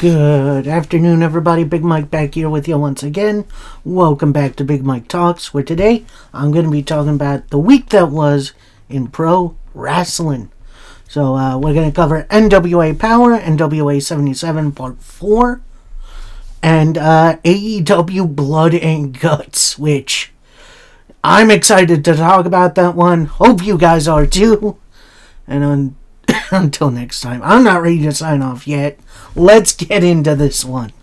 Good afternoon, everybody. Big Mike back here with you once again. Welcome back to Big Mike Talks, where today I'm going to be talking about the week that was in pro wrestling. So we're going to cover NWA Power, NWA 77 Part 4, and AEW Blood and Guts, which I'm excited to talk about that one. Hope you guys are too. And until next time, I'm not ready to sign off yet. Let's get into this one.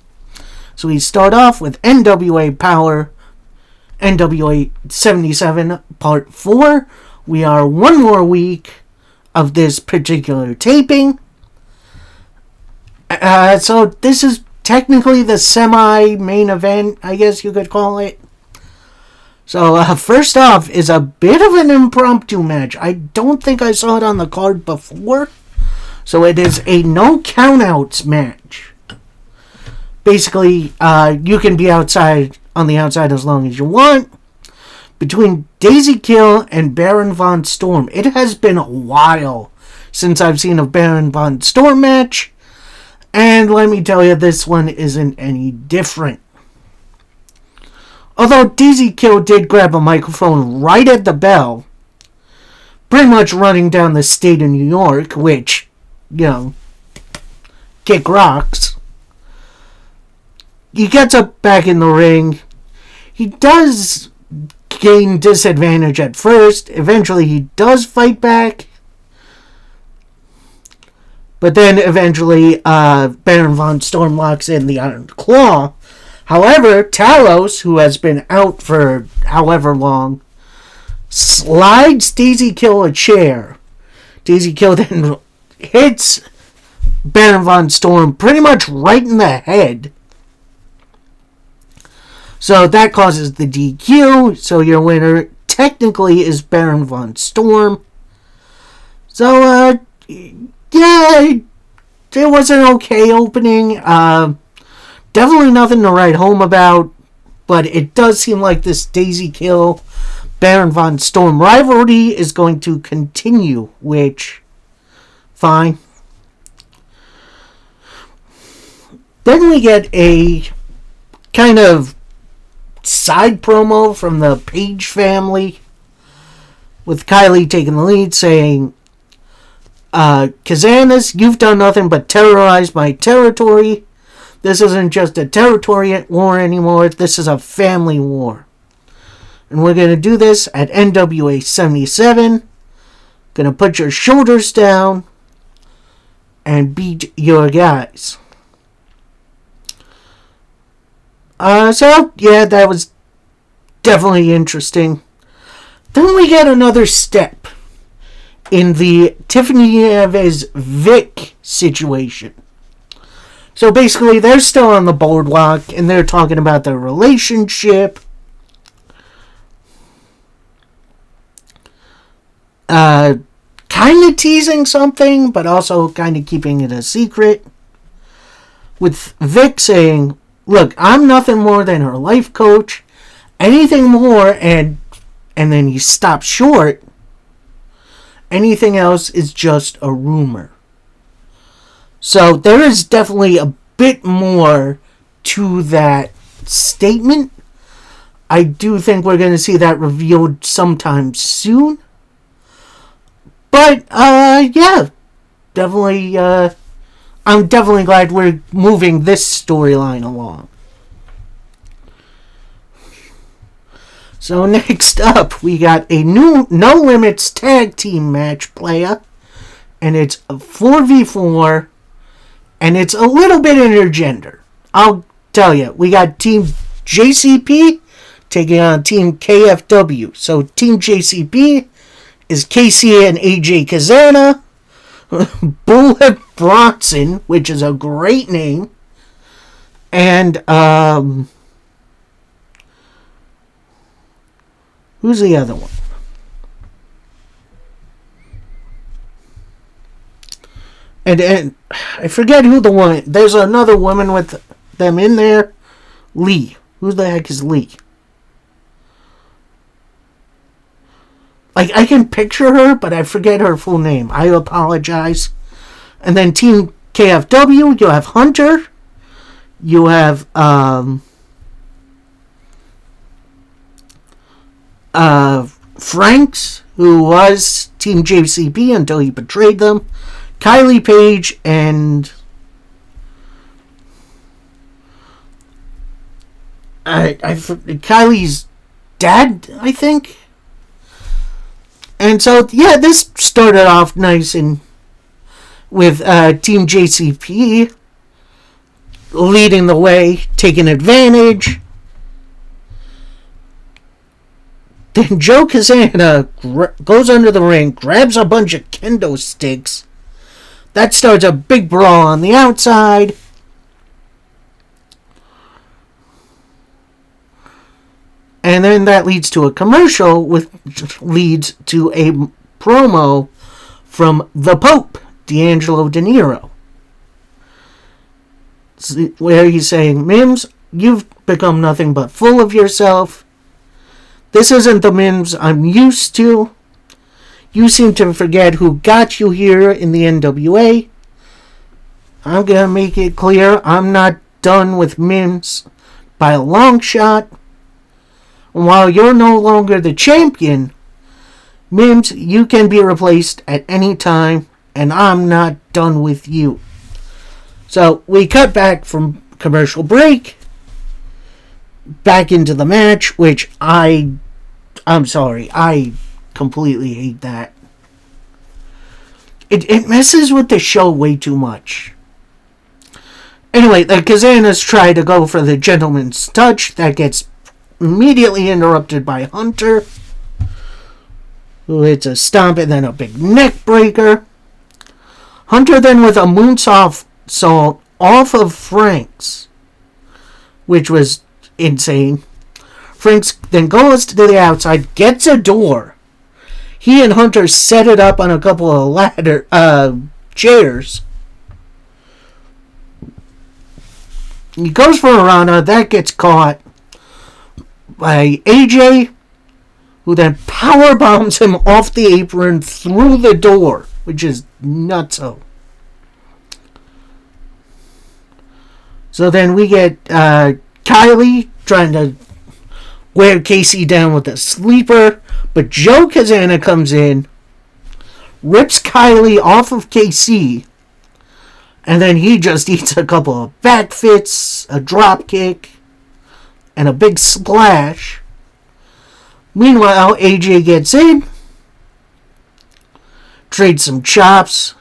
So we start off with NWA Power, NWA 77 Part 4. We are one more week of this particular taping. So this is technically the semi-main event, I guess you could call it. So first off is a bit of an impromptu match. I don't think I saw it on the card before. So it is a no countouts match. Basically, you can be on the outside as long as you want. Between Daisy Kill and Baron Von Storm. It has been a while since I've seen a Baron Von Storm match. And let me tell you, this one isn't any different. Although Daisy Kill did grab a microphone right at the bell, pretty much running down the state of New York, which, you know, kick rocks. He gets up back in the ring. He does gain disadvantage at first. Eventually he does fight back. But then eventually Baron Von Storm locks in the Iron Claw. However, Talos, who has been out for however long, slides Daisy Kill a chair. Daisy Kill then hits Baron Von Storm pretty much right in the head. So that causes the DQ. So your winner technically is Baron Von Storm. So, yeah, it was an okay opening. Definitely nothing to write home about, but it does seem like this Daisy Kill Baron Von Storm rivalry is going to continue, which, fine. Then we get a kind of side promo from the Page family, with Kylie taking the lead, saying, Kazanis, you've done nothing but terrorize my territory. This isn't just a territory war anymore. This is a family war. And we're going to do this at NWA 77. Going to put your shoulders down and beat your guys. So, yeah, that was definitely interesting. Then we get another step in the Tiffany Nieves Vic situation. So basically, they're still on the boardwalk, and they're talking about their relationship. Kind of teasing something, but also kind of keeping it a secret. With Vic saying, look, I'm nothing more than her life coach. Anything more, and then he stops short. Anything else is just a rumor. So there is definitely a bit more to that statement. I do think we're going to see that revealed sometime soon. But, yeah, definitely, I'm definitely glad we're moving this storyline along. So next up, we got a new No Limits tag team match playa. And it's a 4v4. And it's a little bit intergender. I'll tell you. We got Team JCP taking on Team KFW. So Team JCP is Casey and AJ Kazana. Bullet Bronson, which is a great name. And, who's the other one? And I forget who the one... There's another woman with them in there. Lee. Who the heck is Lee? Like, I can picture her, but I forget her full name. I apologize. And then Team KFW, you'll have Hunter, You have Franks, who was Team JCP until he betrayed them. Kylie Page and Kylie's dad, I think. And so, yeah, this started off nice and with Team JCP leading the way, taking advantage. Then Joe Kazana goes under the ring, grabs a bunch of kendo sticks. That starts a big brawl on the outside. And then that leads to a commercial, which leads to a promo from the Pope, D'Angelo De Niro, where he's saying, Mims, you've become nothing but full of yourself. This isn't the Mims I'm used to. You seem to forget who got you here in the NWA. I'm going to make it clear I'm not done with Mims by a long shot. While you're no longer the champion, Mims, you can be replaced at any time, and I'm not done with you. So we cut back from commercial break, back into the match, which I'm sorry, I completely hate that. It messes with the show way too much. Anyway, the Kazanas try to go for the gentleman's touch. That gets immediately interrupted by Hunter, who hits a stomp and then a big neck breaker. Hunter then with a moonsault off of Franks, which was insane. Franks then goes to the outside, gets a door. He and Hunter set it up on a couple of chairs. He goes for a Rana, that gets caught by AJ, who then power bombs him off the apron through the door, which is nutso. So then we get Kylie trying to wear Casey down with a sleeper, but Joe Kazana comes in, rips Kylie off of KC, and then he just eats a couple of back fits, a drop kick, and a big splash. Meanwhile, AJ gets in, trades some chops,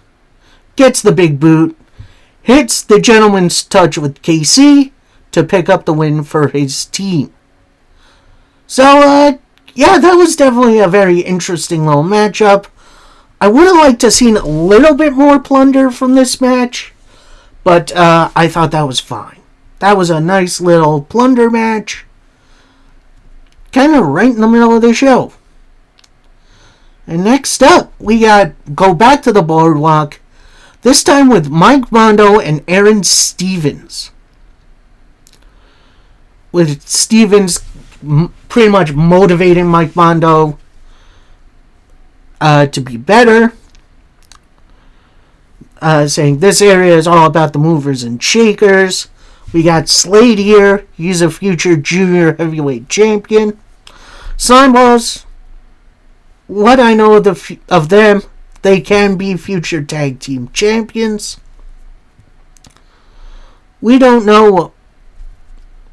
gets the big boot, hits the gentleman's touch with KC to pick up the win for his team. So, yeah, that was definitely a very interesting little matchup. I would have liked to have seen a little bit more plunder from this match, but I thought that was fine. That was a nice little plunder match, kind of right in the middle of the show. And next up, we go back to the boardwalk, this time with Mike Mondo and Aaron Stevens. With Stevens pretty much motivating Mike Mondo to be better. Saying this area is all about the movers and shakers. We got Slade here. He's a future junior heavyweight champion. Slimeballs, what I know of them, they can be future tag team champions. We don't know.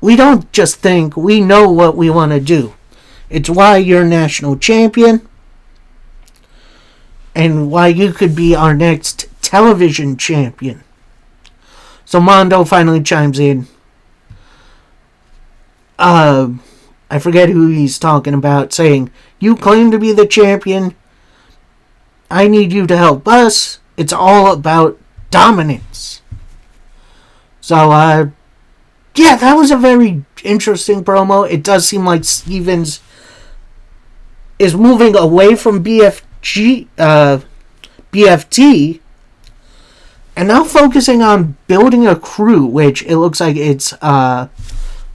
We don't just think. We know what we want to do. It's why you're national champion. And why you could be our next television champion. So Mondo finally chimes in. I forget who he's talking about, saying, you claim to be the champion. I need you to help us. It's all about dominance. So, yeah, that was a very interesting promo. It does seem like Stevens is moving away from BFT, and now focusing on building a crew, which it looks like it's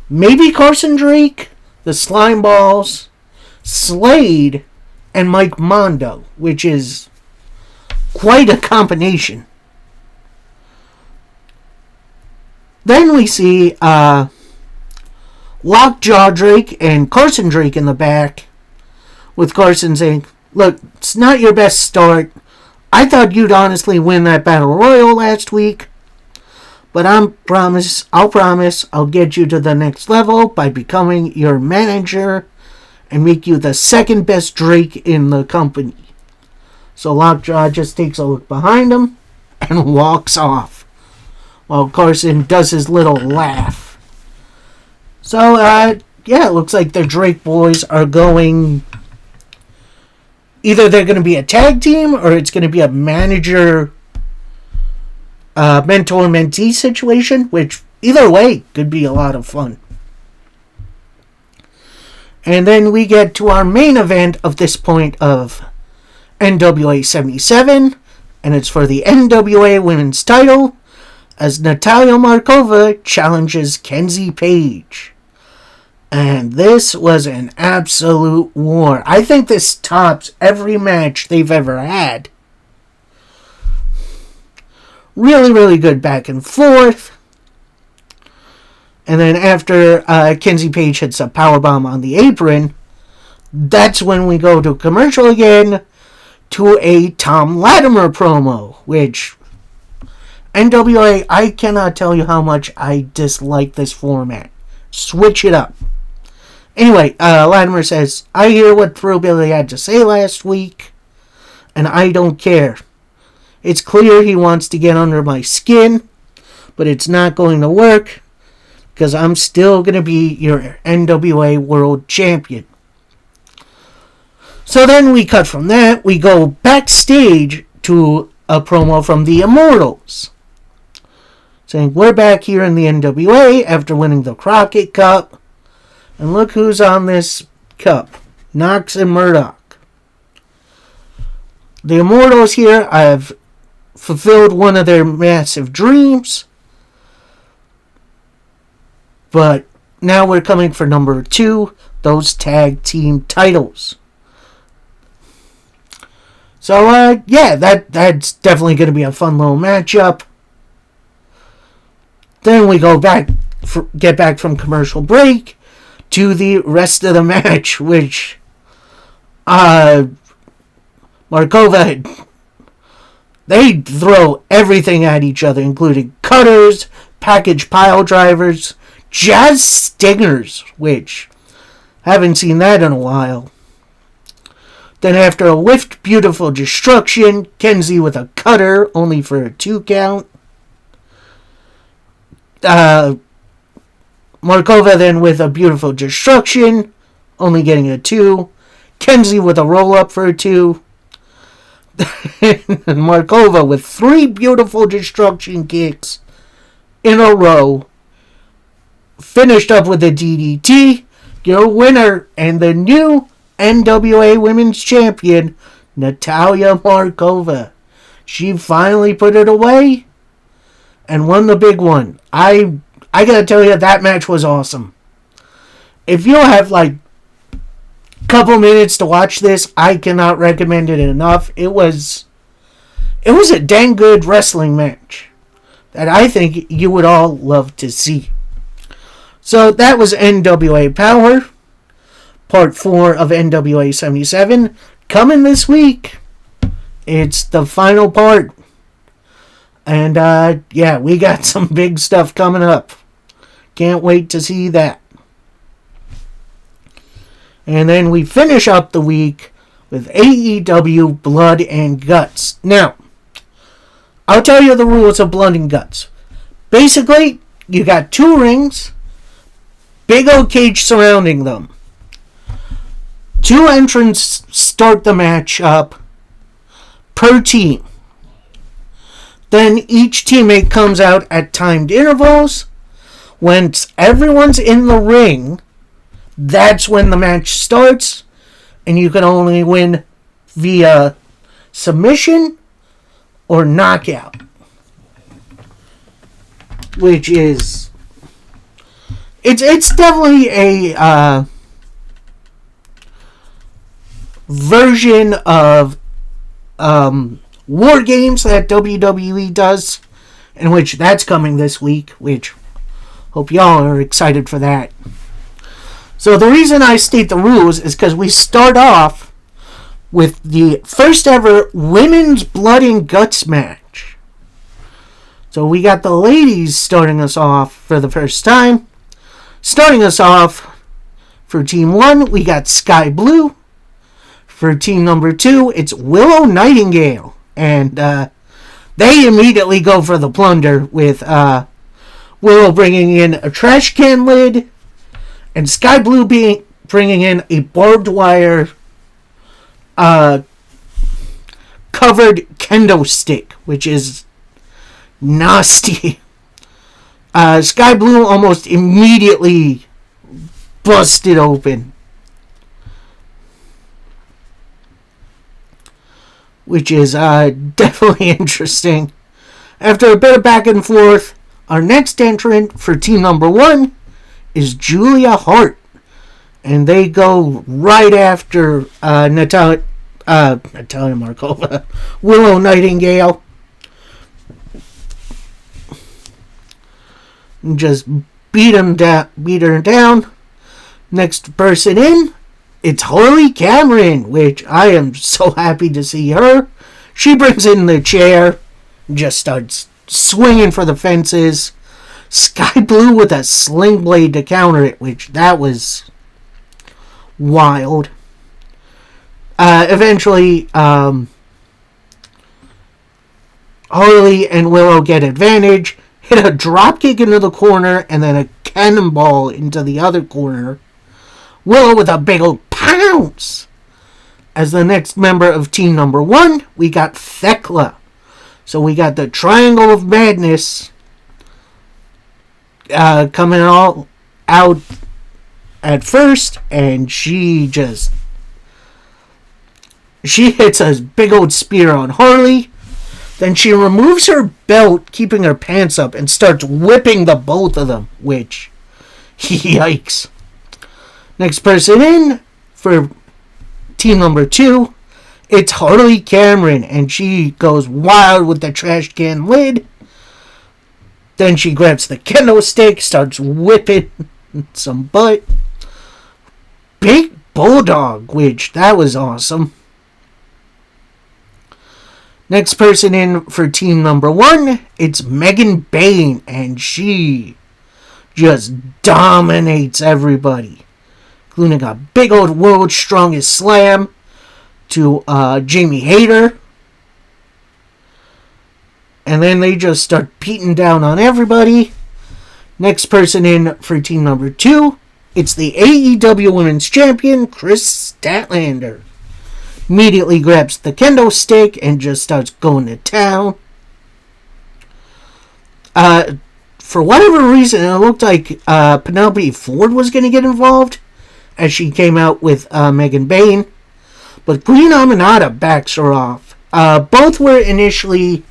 maybe Carson Drake, the Slimeballs, Slade, and Mike Mondo, which is quite a combination. Then we see Lockjaw Drake and Carson Drake in the back, with Carson saying, "Look, it's not your best start. I thought you'd honestly win that Battle Royal last week, but I'll promise I'll get you to the next level by becoming your manager and make you the second best Drake in the company." So Lockjaw just takes a look behind him and walks off, while Carson does his little laugh. So, it looks like the Drake boys are going... Either they're going to be a tag team, or it's going to be a manager, mentor-mentee situation, which, either way, could be a lot of fun. And then we get to our main event of this point of NWA 77, and it's for the NWA Women's title, as Natalia Markova challenges Kenzie Page. And this was an absolute war. I think this tops every match they've ever had. Really, really good back and forth. And then after Kenzie Page hits a powerbomb on the apron, that's when we go to commercial again to a Tom Latimer promo, which... NWA, I cannot tell you how much I dislike this format. Switch it up. Anyway, Latimer says, "I hear what Thrillbilly had to say last week, and I don't care. It's clear he wants to get under my skin, but it's not going to work, because I'm still going to be your NWA World Champion." So then we cut from that, we go backstage to a promo from the Immortals, saying, "We're back here in the NWA after winning the Crockett Cup. And look who's on this cup. Knox and Murdoch. The Immortals here have fulfilled one of their massive dreams. But now we're coming for number 2, those tag team titles." So, that's definitely going to be a fun little matchup. Then we get back from commercial break to the rest of the match, which Markova, they throw everything at each other, including cutters, package pile drivers, jazz stingers, which haven't seen that in a while. Then after a whiffed beautiful destruction, Kenzie with a cutter, only for a 2 count. Markova then with a beautiful destruction, only getting a 2. Kenzie with a roll-up for a 2. And Markova with 3 beautiful destruction kicks in a row. Finished up with a DDT. Your winner and the new NWA Women's Champion, Natalia Markova. She finally put it away and won the big one. I gotta tell you, that match was awesome. If you have a couple minutes to watch this, I cannot recommend it enough. It was a dang good wrestling match that I think you would all love to see. So that was NWA Power, Part 4 of NWA 77, coming this week. It's the final part. And, we got some big stuff coming up. Can't wait to see that. And then we finish up the week with AEW Blood and Guts. Now, I'll tell you the rules of Blood and Guts. Basically, you got 2 rings, big old cage surrounding them. 2 entrants start the match up per team. Then each teammate comes out at timed intervals. Once everyone's in the ring, that's when the match starts, and you can only win via submission or knockout, which is it's definitely a version of War Games that WWE does, in which that's coming this week, which Hope y'all are excited for that. So the reason I state the rules is because we start off with the first ever women's blood and guts match. So we got the ladies starting us off for the first time. Starting us off for Team 1, we got Sky Blue. For Team number 2, it's Willow Nightingale. And they immediately go for the plunder with Willow bringing in a trash can lid and Sky Blue bringing in a barbed wire covered kendo stick, which is nasty. Sky Blue almost immediately busted open, which is definitely interesting. After a bit of back and forth, our next entrant for team number 1 is Julia Hart. And they go right after Natalia Markova, Willow Nightingale. And just beat her down. Next person in, it's Harley Cameron, which I am so happy to see her. She brings in the chair, just starts swinging for the fences. Sky Blue with a sling blade to counter it, which that was wild. Eventually, Harley and Willow get advantage, hit a dropkick into the corner, and then a cannonball into the other corner. Willow with a big old pounce. As the next member of team number 1, we got Thekla. So we got the Triangle of Madness coming all out at first, and she hits a big old spear on Harley. Then she removes her belt, keeping her pants up, and starts whipping the both of them, which, yikes. Next person in for team number 2, it's Harley Cameron, and she goes wild with the trash can lid. Then she grabs the kendo stick, starts whipping some butt. Big Bulldog, which that was awesome. Next person in for team number 1, it's Megan Bayne, and she just dominates everybody, including a big old world's strongest slam to Jamie Hayter. And then they just start beating down on everybody. Next person in for team number 2, it's the AEW Women's Champion, Chris Statlander. Immediately grabs the kendo stick and just starts going to town. For whatever reason, it looked like Penelope Ford was going to get involved as she came out with Megan Bayne. But Queen Aminata backs her off. Both were initially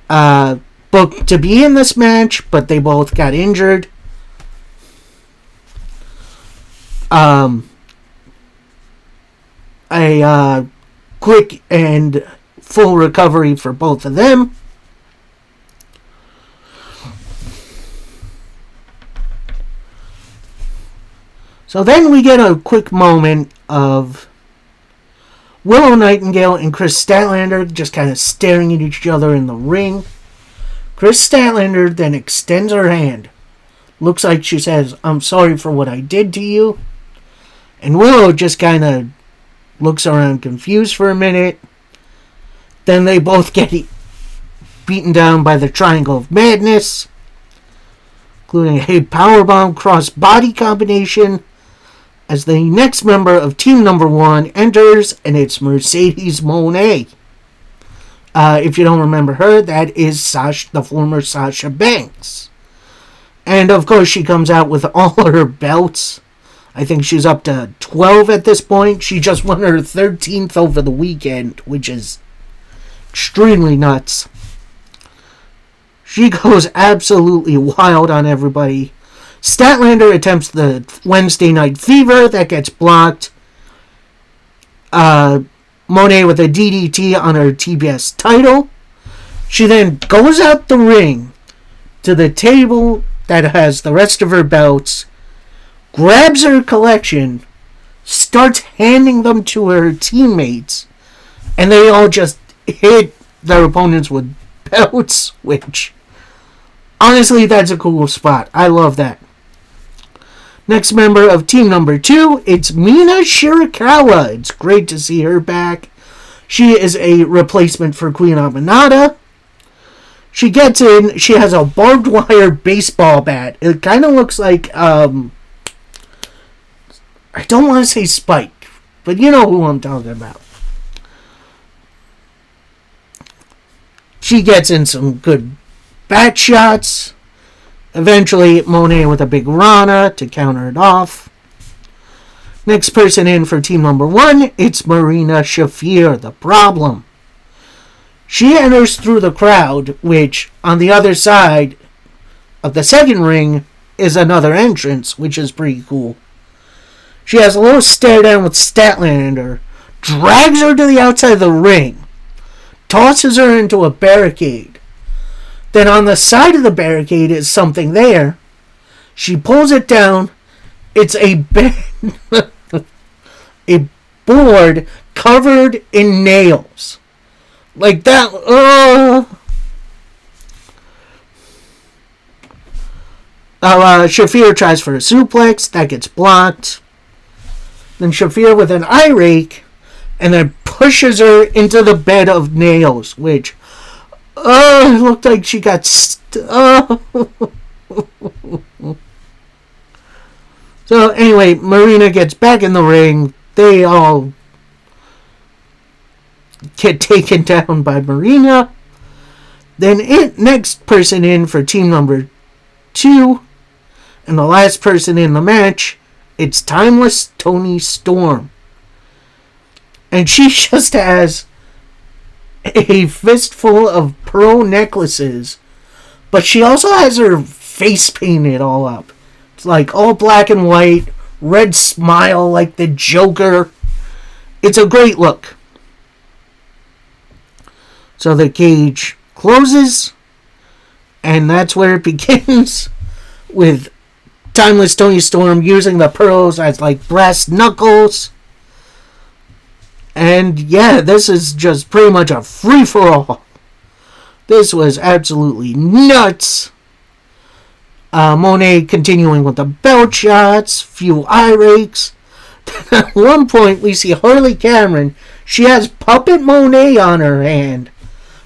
booked to be in this match, but they both got injured. A quick and full recovery for both of them. So then we get a quick moment of Willow Nightingale and Chris Statlander just kind of staring at each other in the ring. Chris Statlander then extends her hand. Looks like she says, "I'm sorry for what I did to you." And Willow just kind of looks around confused for a minute. Then they both get beaten down by the Triangle of Madness, including a powerbomb cross-body combination, as the next member of team number 1 enters, and it's Mercedes Moné. If you don't remember her, that is the former Sasha Banks. And of course she comes out with all her belts. I think she's up to 12 at this point. She just won her 13th over the weekend, which is extremely nuts. She goes absolutely wild on everybody. Statlander attempts the Wednesday Night Fever. That gets blocked. Moné with a DDT on her TBS title. She then goes out the ring to the table that has the rest of her belts, grabs her collection, starts handing them to her teammates, and they all just hit their opponents with belts, which, honestly, that's a cool spot. I love that. Next member of team number 2, it's Mina Shirakawa. It's great to see her back. She is a replacement for Queen Aminata. She gets in, she has a barbed wire baseball bat. It kind of looks like, I don't want to say Spike, but you know who I'm talking about. She gets in some good bat shots. Eventually, Monet with a big Rana to counter it off. Next person in for team number 1, it's Marina Shafir, the Problem. She enters through the crowd, which on the other side of the second ring is another entrance, which is pretty cool. She has a little stare down with Statlander, drags her to the outside of the ring, tosses her into a barricade. Then on the side of the barricade is something there. She pulls it down. It's a a board covered in nails. Like that. Shafir tries for a suplex. That gets blocked. Then Shafir with an eye rake. And then pushes her into the bed of nails. Which, it looked like she got So anyway, Marina gets back in the ring. They all get taken down by Marina. Then next person in for team number 2, and the last person in the match, it's Timeless Toni Storm. And she just has a fistful of pearl necklaces, but she also has her face painted all up. It's like all black and white, red smile like the Joker. It's a great look. So the cage closes, and that's where it begins, with Timeless Toni Storm using the pearls as like brass knuckles. And yeah, this is just pretty much a free-for-all. This was absolutely nuts. Monet continuing with the belt shots, few eye rakes. At one point, we see Harley Cameron. She has Puppet Monet on her hand.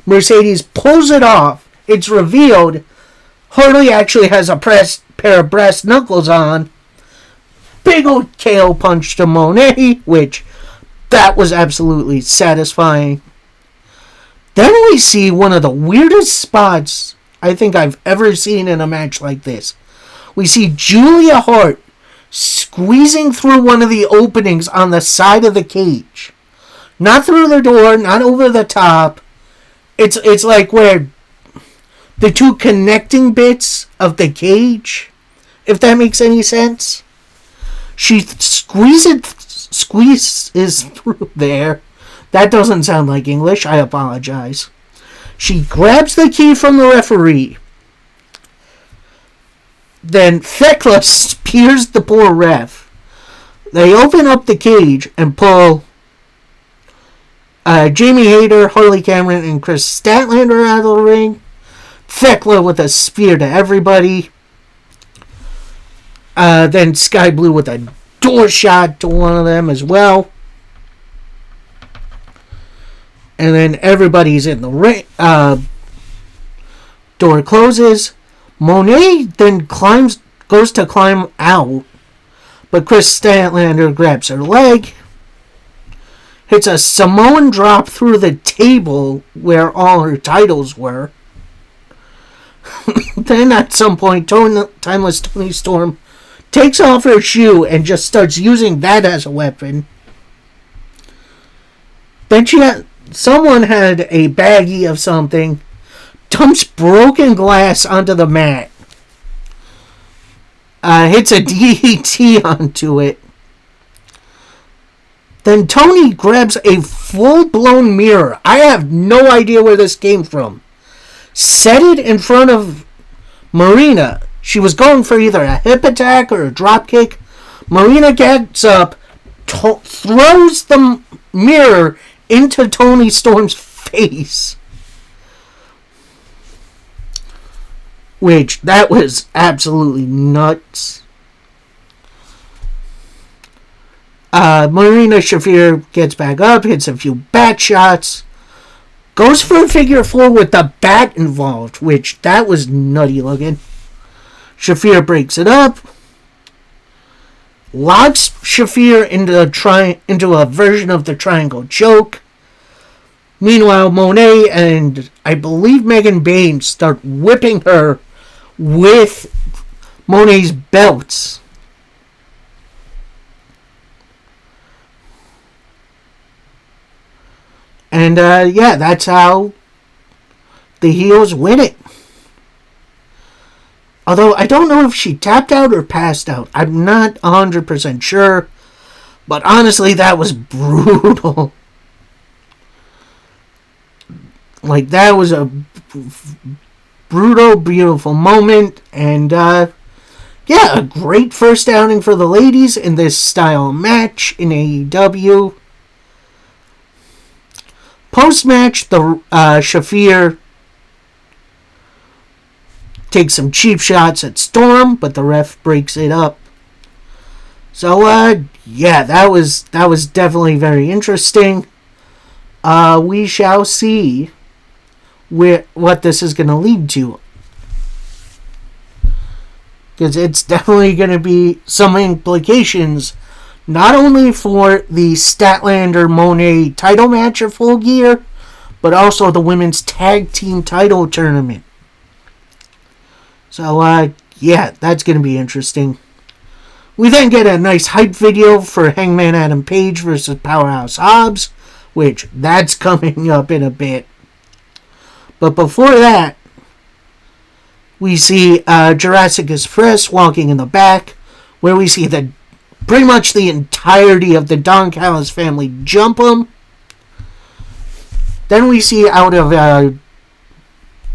Mercedes pulls it off. It's revealed Harley actually has a pair of brass knuckles on. Big old KO punch to Monet, which that was absolutely satisfying. Then we see one of the weirdest spots I think I've ever seen in a match like this. We see Julia Hart squeezing through one of the openings on the side of the cage. Not through the door, not over the top. It's like where the two connecting bits of the cage, if that makes any sense. She squeezes through there. That doesn't sound like English. I apologize. She grabs the key from the referee. Then Thekla spears the poor ref. They open up the cage and pull Jamie Hayter, Harley Cameron, and Chris Statlander out of the ring. Thekla with a spear to everybody. Then Sky Blue with a door shot to one of them as well. And then everybody's in the ring. Door closes. Monet then goes to climb out, but Chris Statlander grabs her leg, hits a Samoan drop through the table where all her titles were. Then at some point, Timeless Toni Storm takes off her shoe and just starts using that as a weapon. Then someone had a baggie of something, dumps broken glass onto the mat, hits a DDT onto it. Then Tony grabs a full-blown mirror. I have no idea where this came from. Set it in front of Marina. She was going for either a hip attack or a drop kick. Marina gets up, throws the mirror into Toni Storm's face. Which, that was absolutely nuts. Marina Shafir gets back up, hits a few bat shots, goes for a figure four with the bat involved, which, that was nutty looking. Shafir breaks it up, locks Shafir into a version of the triangle choke. Meanwhile, Monet and I believe Megan Bayne start whipping her with Monet's belts. And yeah, that's how the heels win it. Although I don't know if she tapped out or passed out. I'm not 100% sure. But honestly, that was brutal. Like, that was a brutal, beautiful moment. And yeah, a great first outing for the ladies in this style match in AEW. Post-match, the Shafir takes some cheap shots at Storm, but the ref breaks it up. So, yeah, that was definitely very interesting. We shall see what this is going to lead to. Because it's definitely going to be some implications, not only for the Statlander Monet title match at Full Gear, but also the women's tag team title tournament. So, yeah, that's going to be interesting. We then get a nice hype video for Hangman Adam Page versus Powerhouse Hobbs, which that's coming up in a bit. But before that, we see Jurassic Express walking in the back, where we see pretty much the entirety of the Don Callis family jump him. Then we see out of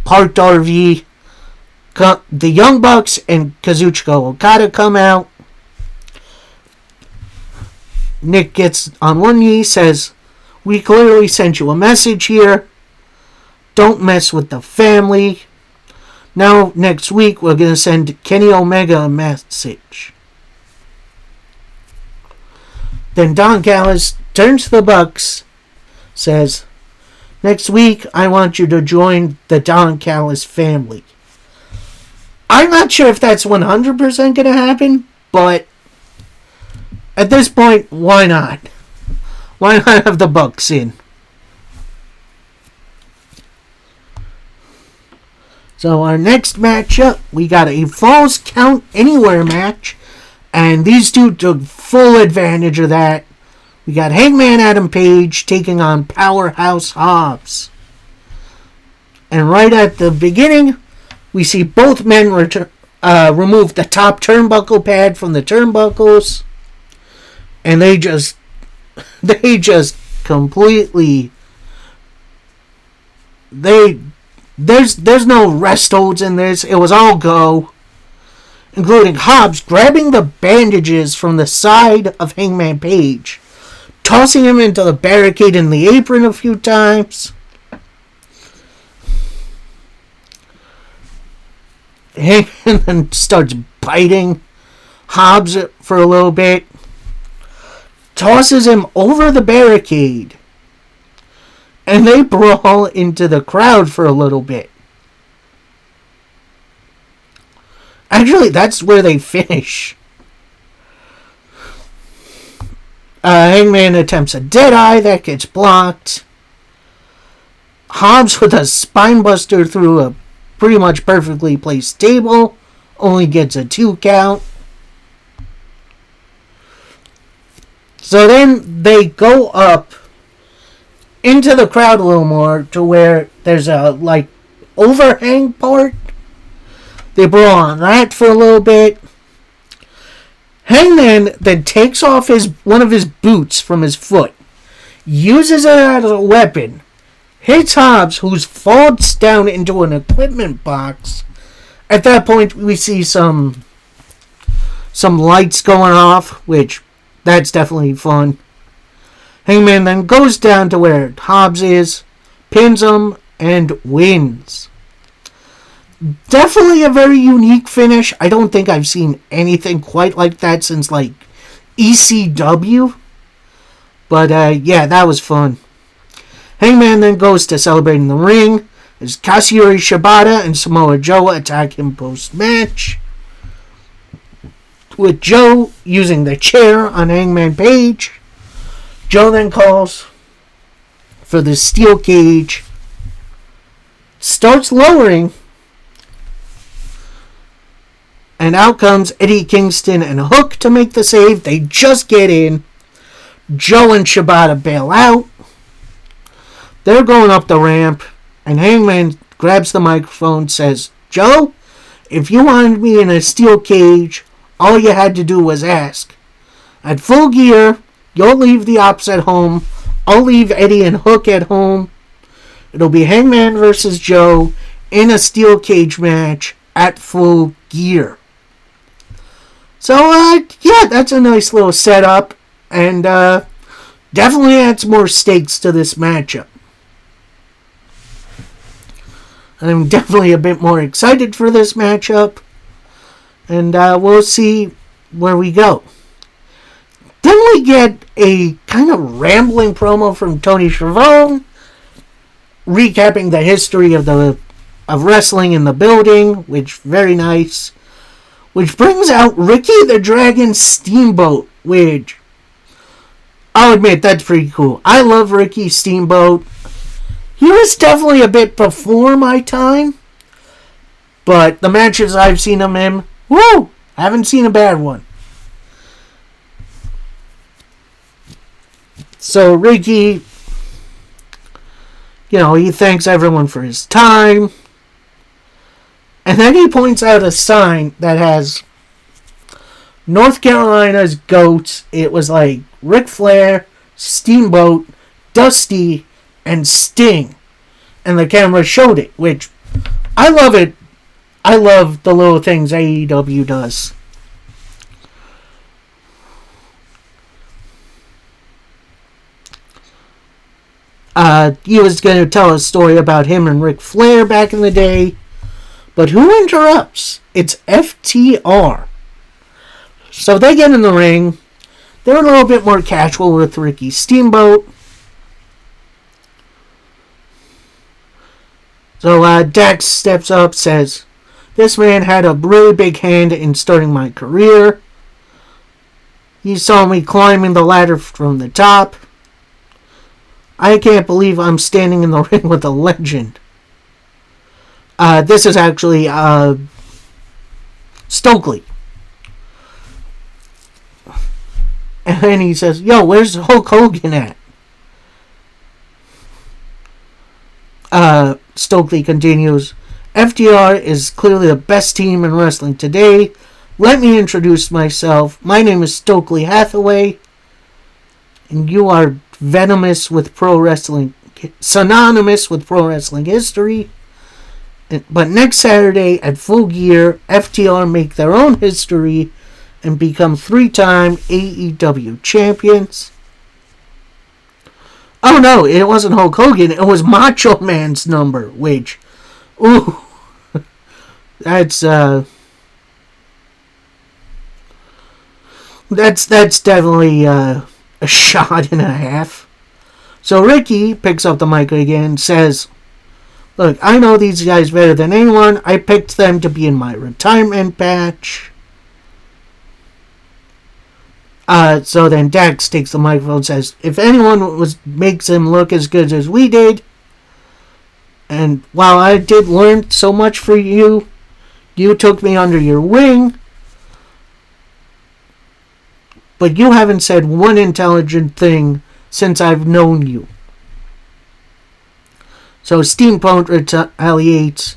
parked RV, the Young Bucks and Kazuchika Okada come out. Nick gets on one knee, says, "We clearly sent you a message here. Don't mess with the family. Now, next week, we're going to send Kenny Omega a message." Then Don Callis turns to the Bucks, says, "Next week, I want you to join the Don Callis family." I'm not sure if that's 100% going to happen, but at this point, why not? Why not have the Bucks in? So our next matchup, we got a Falls Count Anywhere match, and these two took full advantage of that. We got Hangman Adam Page taking on Powerhouse Hobbs. And right at the beginning, we see both men remove the top turnbuckle pad from the turnbuckles. And they just completely, there's no rest holds in this. It was all go. Including Hobbs grabbing the bandages from the side of Hangman Page, tossing him into the barricade in the apron a few times. Hangman then starts biting Hobbs for a little bit, tosses him over the barricade, and they brawl into the crowd for a little bit. Actually, that's where they finish. Hangman attempts a Deadeye that gets blocked. Hobbs with a spinebuster through a pretty much perfectly placed table only gets a 2 count. So then they go up into the crowd a little more to where there's a overhang part. They brawl on that for a little bit. Hangman then takes off one of his boots from his foot, uses it as a weapon, hits Hobbs, who falls down into an equipment box, At that point, we see some lights going off, which that's definitely fun. Hangman then goes down to where Hobbs is, pins him, and wins. Definitely a very unique finish. I don't think I've seen anything quite like that since, like, ECW. But, yeah, that was fun. Hangman then goes to celebrate in the ring as Katsuyori Shibata and Samoa Joe attack him post-match, with Joe using the chair on Hangman Page. Joe then calls for the steel cage, starts lowering, and out comes Eddie Kingston and Hook to make the save. They just get in. Joe and Shibata bail out. They're going up the ramp, and Hangman grabs the microphone, says, "Joe, if you wanted me in a steel cage, all you had to do was ask. At Full Gear, you'll leave the Ops at home. I'll leave Eddie and Hook at home. It'll be Hangman versus Joe in a steel cage match at Full Gear." So, yeah, that's a nice little setup, and definitely adds more stakes to this matchup. I'm definitely a bit more excited for this matchup, and we'll see where we go. Then we get a kind of rambling promo from Tony Schiavone, recapping the history of wrestling in the building, which very nice. Which brings out Ricky the Dragon Steamboat, which I'll admit that's pretty cool. I love Ricky Steamboat. He was definitely a bit before my time, but the matches I've seen him in, woo, haven't seen a bad one. So Ricky, he thanks everyone for his time. And then he points out a sign that has North Carolina's GOATs. It was like Ric Flair, Steamboat, Dusty, and Sting. And the camera showed it, which I love it. I love the little things AEW does. He was going to tell a story about him and Ric Flair back in the day. But who interrupts? It's FTR. So they get in the ring. They're a little bit more casual with Ricky Steamboat. So Dax steps up, says, "This man had a really big hand in starting my career. He saw me climbing the ladder from the top. I can't believe I'm standing in the ring with a legend." This is actually Stokely. And then he says, "Yo, where's Hulk Hogan at?" Stokely continues, "FTR is clearly the best team in wrestling today. Let me introduce myself. My name is Stokely Hathaway, and you are synonymous with pro wrestling history. But next Saturday at Full Gear, FTR make their own history and become 3-time AEW champions." Oh no, it wasn't Hulk Hogan, it was Macho Man's number, which, ooh, that's definitely a shot and a half. So Ricky picks up the mic again and says, "Look, I know these guys better than anyone. I picked them to be in my retirement match." So then Dax takes the microphone and says, "If anyone makes him look as good as we did, and while I did learn so much for you, you took me under your wing, but you haven't said one intelligent thing since I've known you." So Steamboat retaliates,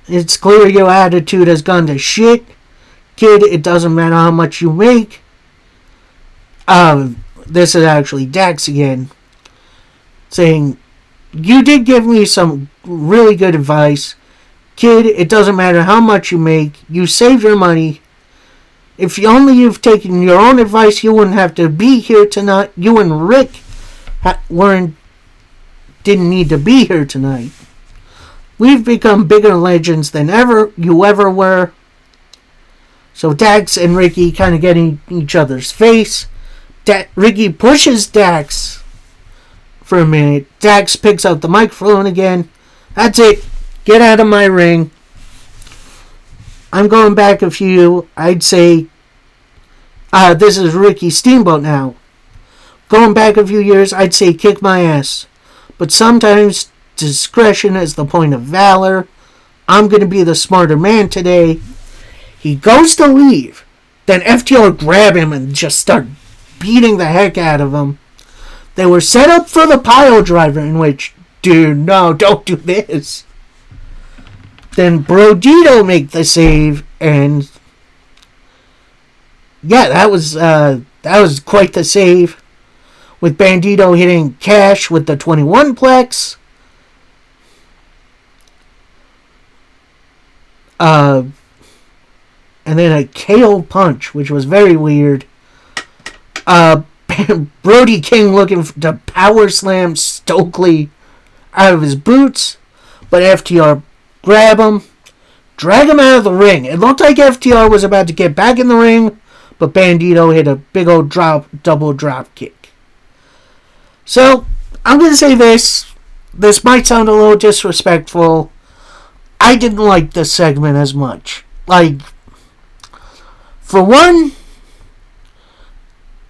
"It's clear your attitude has gone to shit. Kid, it doesn't matter how much you make." This is actually Dax again, saying, "You did give me some really good advice. Kid, it doesn't matter how much you make. You save your money. If you've taken your own advice, you wouldn't have to be here tonight. You and Rick didn't need to be here tonight. We've become bigger legends than you ever were. So Dax and Ricky kind of get in each other's face. Ricky pushes Dax for a minute. Dax picks out the microphone again. That's it. Get out of my ring. I'm going back a few. I'd say this is Ricky Steamboat now. Going back a few years, I'd say kick my ass. But sometimes discretion is the point of valor. I'm going to be the smarter man today. He goes to leave. Then FTR grab him and just start beating the heck out of him. They were set up for the pile driver, in which, dude, no, don't do this. Then Brodito make the save, and yeah, that was quite the save. With Bandito hitting Cash with the 21 plex. And then a KO punch, which was very weird. Brody King looking to power slam Stokely out of his boots, but FTR grab him, drag him out of the ring. It looked like FTR was about to get back in the ring, but Bandito hit a big old double drop kick. So, I'm going to say this. This might sound a little disrespectful. I didn't like this segment as much. For one,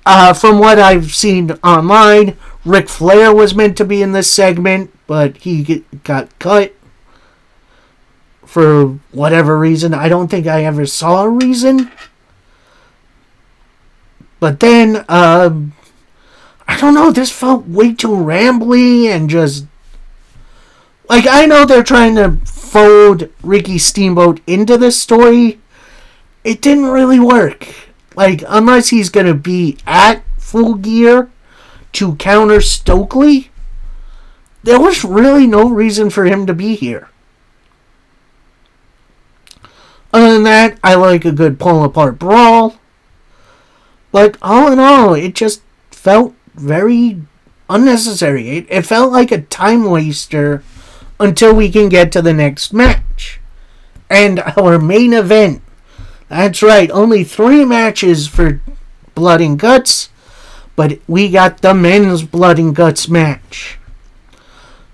from what I've seen online, Ric Flair was meant to be in this segment, but he got cut for whatever reason. I don't think I ever saw a reason. But then, I don't know, this felt way too rambly and just... I know they're trying to fold Ricky Steamboat into this story. It didn't really work. Unless he's going to be at Full Gear to counter Stokely, there was really no reason for him to be here. Other than that, I like a good pull-apart brawl. But all in all, it just felt very unnecessary. It felt like a time waster until we can get to the next match. And our main event. That's right, only 3 matches for Blood and Guts, but we got the men's Blood and Guts match.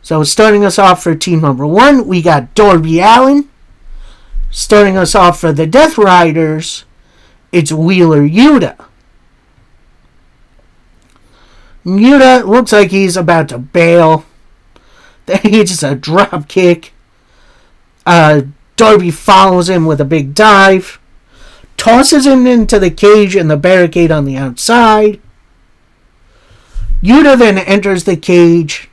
So starting us off for team number 1, we got Darby Allin. Starting us off for the Death Riders, it's Wheeler Yuta. Yuta looks like he's about to bail. Then he hits a drop kick. Darby follows him with a big dive. Tosses him into the cage and the barricade on the outside. Yuta then enters the cage.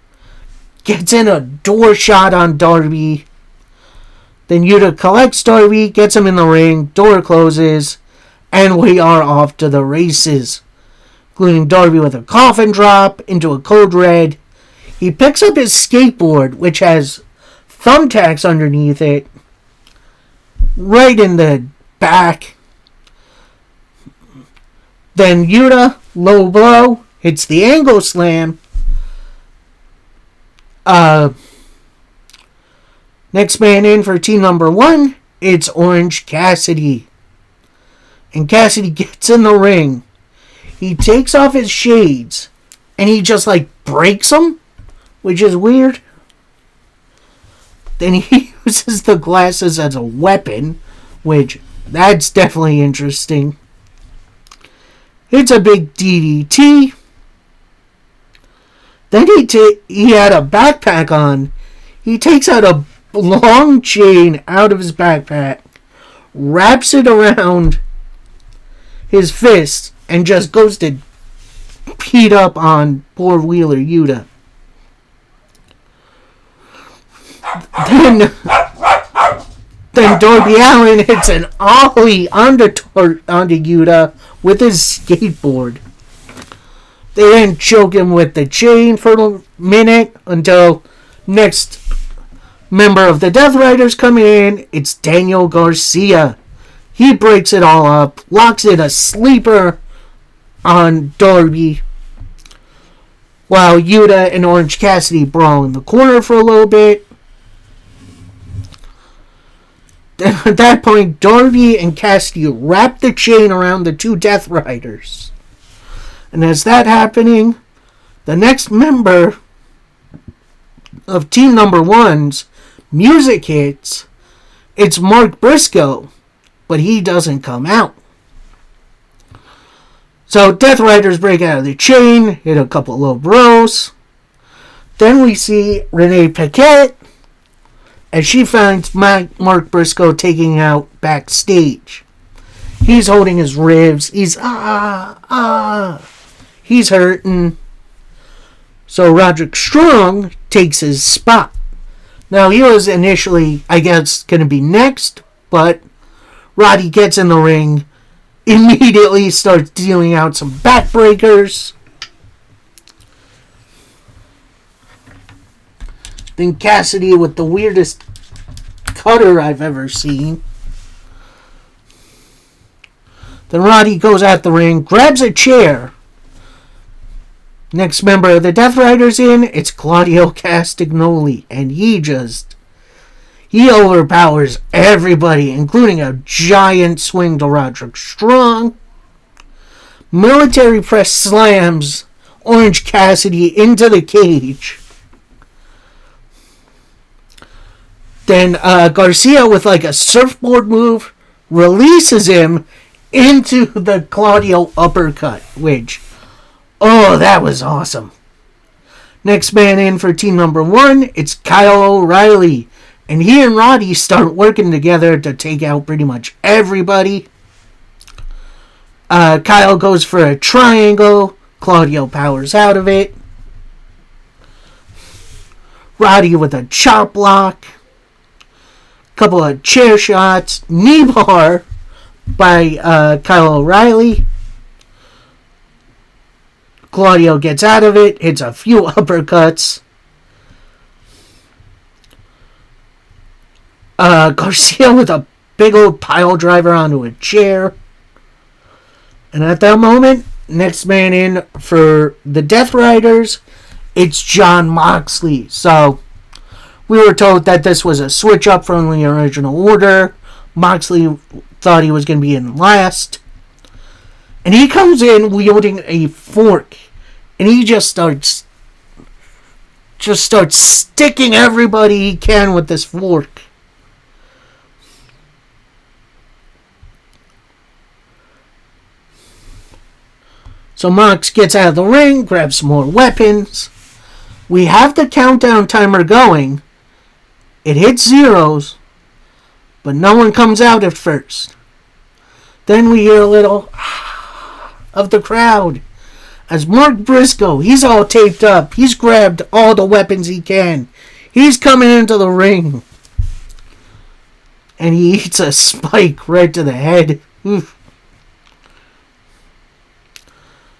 Gets in a door shot on Darby. Then Yuta collects Darby. Gets him in the ring. Door closes. And we are off to the races. Including Darby with a coffin drop into a code red. He picks up his skateboard, which has thumbtacks underneath it. Right in the back. Then Yuta, low blow, hits the angle slam. Next man in for team number 1, it's Orange Cassidy. And Cassidy gets in the ring. He takes off his shades. And he just breaks them. Which is weird. Then he uses the glasses as a weapon. Which, that's definitely interesting. It's a big DDT. Then he had a backpack on. He takes out a long chain out of his backpack. Wraps it around his fist. And just goes to beat up on poor Wheeler Yuta. Then Darby Allin hits an ollie onto Yuta with his skateboard. They then choke him with the chain for a minute until next Member of the Death Riders coming in. It's Daniel Garcia. He breaks it all up, locks in a sleeper on Darby, while Yuta and Orange Cassidy brawl in the corner for a little bit. At that point, Darby and Cassidy wrap the chain around the two Death Riders. And as that happening, the next member of Team Number One's music hits. It's Mark Briscoe, but he doesn't come out. So Death Riders break out of the chain, hit a couple low blows. Then we see Renee Paquette as she finds Mark Briscoe taking out backstage. He's holding his ribs. He's he's hurting. So Roderick Strong takes his spot. Now he was initially, I guess, going to be next, but Roddy gets in the ring, immediately starts dealing out some backbreakers. Then Cassidy with the weirdest cutter I've ever seen. Then Roddy goes out the ring, grabs a chair. Next member of the Death Riders in, it's Claudio Castagnoli, and he overpowers everybody, including a giant swing to Roderick Strong. Military press slams Orange Cassidy into the cage. Then Garcia, with like a surfboard move, releases him into the Claudio uppercut, which, oh, that was awesome. Next man in for Team Number One, it's Kyle O'Reilly. And he and Roddy start working together to take out pretty much everybody. Kyle goes for a triangle. Claudio powers out of it. Roddy with a chop block. Couple of chair shots. Knee bar by Kyle O'Reilly. Claudio gets out of it. Hits a few uppercuts. Garcia with a big old pile driver onto a chair. And at that moment, next man in for the Death Riders, it's Jon Moxley. So, we were told that this was a switch up from the original order. Moxley thought he was going to be in last. And he comes in wielding a fork. And he just starts sticking everybody he can with this fork. So Mox gets out of the ring, grabs some more weapons. We have the countdown timer going. It hits zeros, but no one comes out at first. Then we hear a little of the crowd as Mark Briscoe, he's all taped up. He's grabbed all the weapons he can. He's coming into the ring. And he eats a spike right to the head. Oof.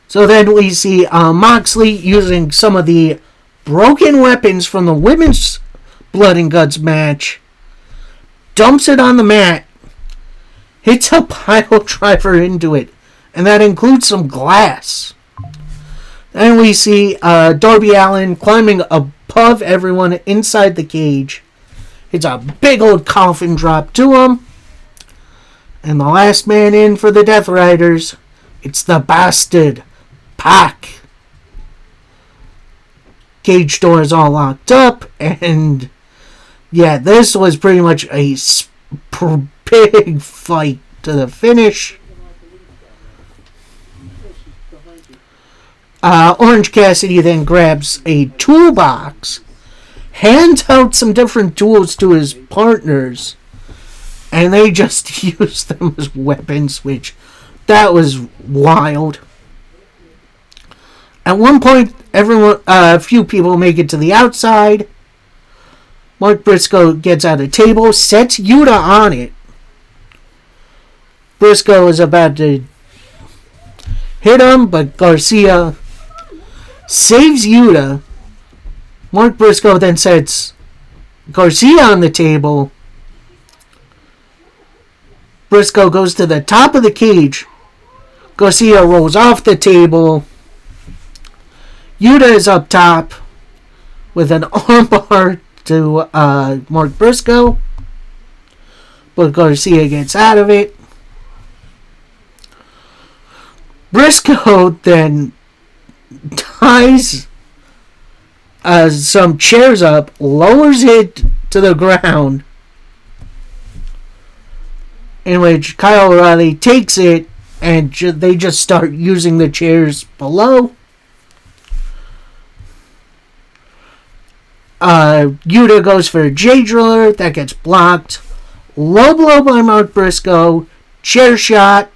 So then we see Moxley using some of the broken weapons from the women's Blood and Guts match. Dumps it on the mat. Hits a pile driver into it. And that includes some glass. Then we see Darby Allin climbing above everyone inside the cage. It's a big old coffin drop to him. And the last man in for the Death Riders, it's the Bastard Pac. Cage door is all locked up, and yeah, this was pretty much a big fight to the finish. Orange Cassidy then grabs a toolbox, hands out some different tools to his partners, and they just use them as weapons, which that was wild. At one point, a few people make it to the outside. Mark Briscoe gets out a table, sets Yuta on it. Briscoe is about to hit him, but Garcia saves Yuta. Mark Briscoe then sets Garcia on the table. Briscoe goes to the top of the cage. Garcia rolls off the table. Yuta is up top with an armbar to Mark Briscoe. But Garcia gets out of it. Briscoe then ties some chairs up, lowers it to the ground, in which Kyle O'Reilly takes it, and they just start using the chairs below. Yuta goes for a J Driller. That gets blocked. Low blow by Mark Briscoe. Chair shot.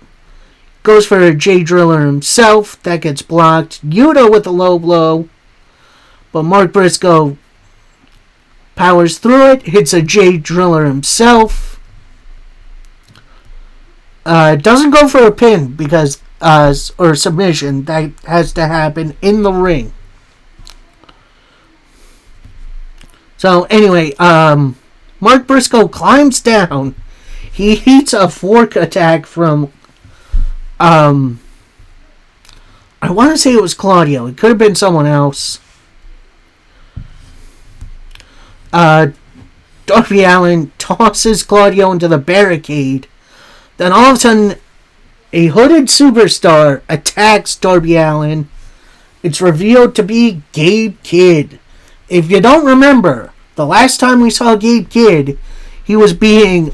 Goes for a J Driller himself. That gets blocked. Yuta with a low blow. But Mark Briscoe powers through it. Hits a J Driller himself. Doesn't go for a pin because or submission. That has to happen in the ring. So anyway, Mark Briscoe climbs down. He hits a fork attack from I want to say it was Claudio. It could have been someone else. Darby Allin tosses Claudio into the barricade. Then all of a sudden, a hooded superstar attacks Darby Allin. It's revealed to be Gabe Kidd. If you don't remember, the last time we saw Gabe Kidd, he was being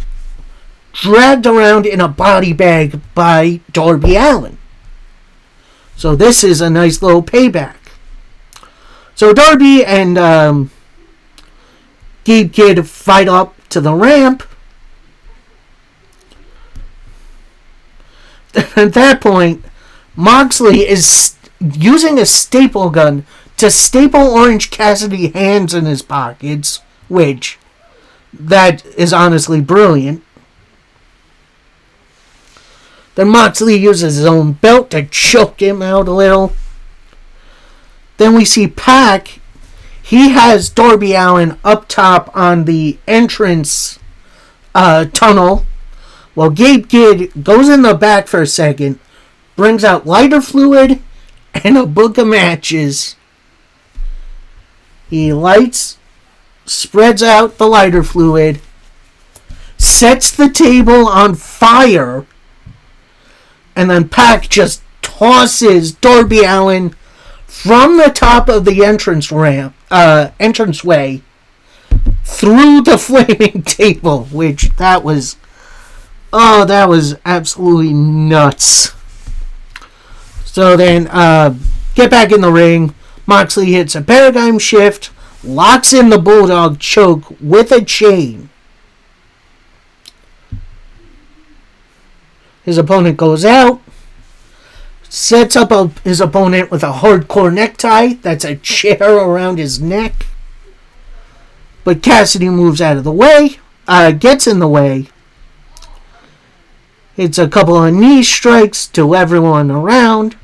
dragged around in a body bag by Darby Allin. So this is a nice little payback. So Darby and Gabe Kidd fight up to the ramp. At that point, Moxley is using a staple gun to staple Orange Cassidy's hands in his pockets, which, that is honestly brilliant. Then Moxley uses his own belt to choke him out a little. Then we see Pac. He has Darby Allin up top on the entrance tunnel. Well, Gabe Kidd goes in the back for a second, brings out lighter fluid and a book of matches. He lights, spreads out the lighter fluid, sets the table on fire, and then Pac just tosses Darby Allin from the top of the entranceway through the flaming table, which that was absolutely nuts. So then, get back in the ring. Moxley hits a paradigm shift, locks in the Bulldog choke with a chain. His opponent goes out, sets up his opponent with a hardcore necktie. That's a chair around his neck. But Cassidy moves out of the way, gets in the way. Hits a couple of knee strikes to everyone around.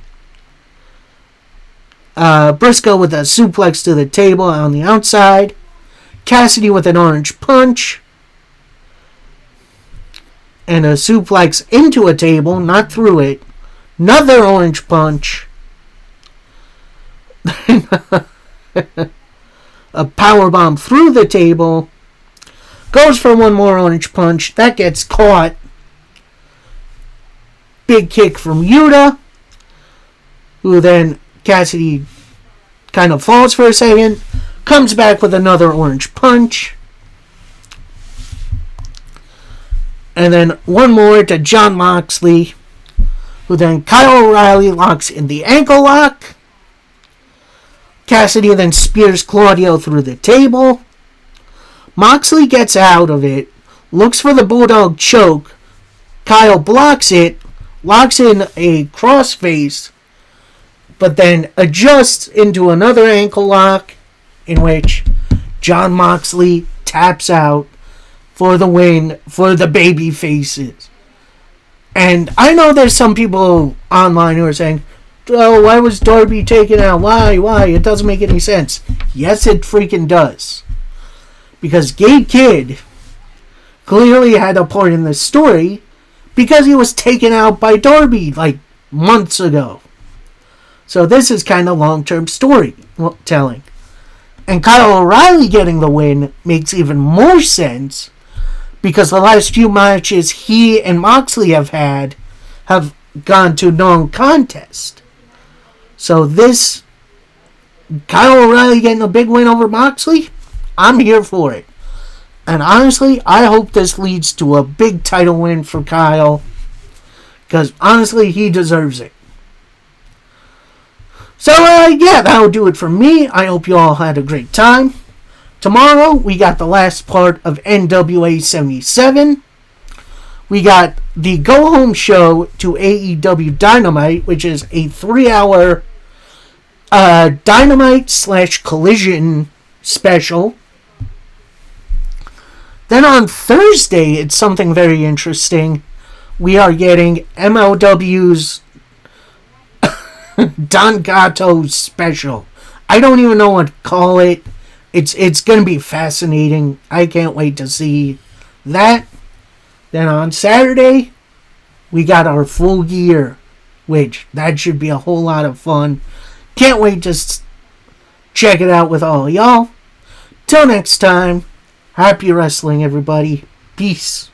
Briscoe with a suplex to the table on the outside. Cassidy with an orange punch. And a suplex into a table, not through it. Another orange punch. A powerbomb through the table. Goes for one more orange punch. That gets caught. Big kick from Yuta, who then Cassidy kind of falls for a second, comes back with another orange punch, and then one more to Jon Moxley, who then Kyle O'Reilly locks in the ankle lock. Cassidy then spears Claudio through the table. Moxley gets out of it, looks for the Bulldog choke. Kyle blocks it, locks in a crossface, but then adjusts into another ankle lock, in which Jon Moxley taps out for the win for the baby faces. And I know there's some people online who are saying, oh, why was Darby taken out? Why? It doesn't make any sense. Yes, it freaking does. Because Gabe Kidd clearly had a part in this story because he was taken out by Darby like months ago. So this is kind of long-term storytelling. And Kyle O'Reilly getting the win makes even more sense because the last few matches he and Moxley have had have gone to non-contest. So this, Kyle O'Reilly getting a big win over Moxley, I'm here for it. And honestly, I hope this leads to a big title win for Kyle. Because honestly, he deserves it. So, yeah, that'll do it for me. I hope you all had a great time. Tomorrow, we got the last part of NWA 77. We got the go-home show to AEW Dynamite, which is a 3-hour Dynamite / Collision special. Then on Thursday, it's something very interesting. We are getting MLW's Don Gato special. I don't even know what to call it. It's going to be fascinating. I can't wait to see that. Then on Saturday, we got our Full Gear, which that should be a whole lot of fun. Can't wait to check it out with all y'all. Till next time, happy wrestling, everybody. Peace.